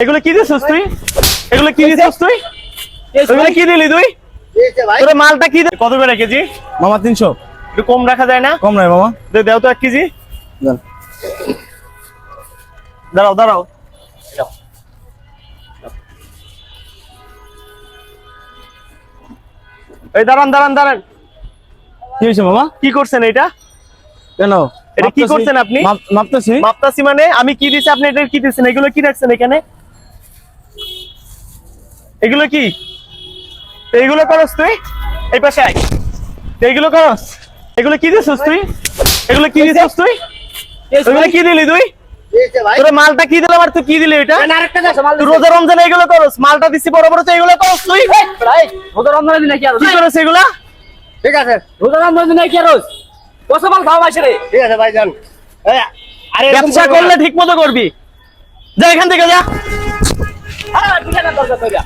এগুলো কি দিছিস তুই? এগুলো কি দিছিস তুই? এগুলো কি দিলি তুই? তোর মালটা কি কত করে কেজি? মামা 300। একটু কম রাখা যায় না? কম নাই মামা। দাও তো 1 কেজি। দেন। দাঁড়াও দাঁড়াও। এই দাঁড়ান দাঁড়ান দাঁড়ান। কি হয়েছে মামা? কি করছেন এটা? কেন? এটা কি করছেন আপনি? মাপতেছি। মাপতাছি মানে আমি কি দিছি আপনি এটা কি দিছেন? এগুলো কি রাখছেন এখানে? এগুলো কি? এইগুলো করস তুই? এই পাশে আয়। এইগুলো করস? এগুলো কি দিছিস তুই? এগুলো কি দিছিস তুই? এগুলো কি দিলি তুই? তোর মালটা কি দিলাম আর তুই কি দিলি এটা? তুই রোজা রমজানে এগুলো করস? মালটা দিছি বড় বড় তো এগুলো করস তুই? রোজা রমজানের দিনে কি আর কি করস এগুলা? ঠিক আছে রোজা রমজানের দিনে কি আর কত মাল খাওয়া মাসে রে ঠিক আছে ভাইজান। ব্যবসা করলে ঠিক মতো করবি। যা এখান থেকে যা। ঠিক আছে দরকার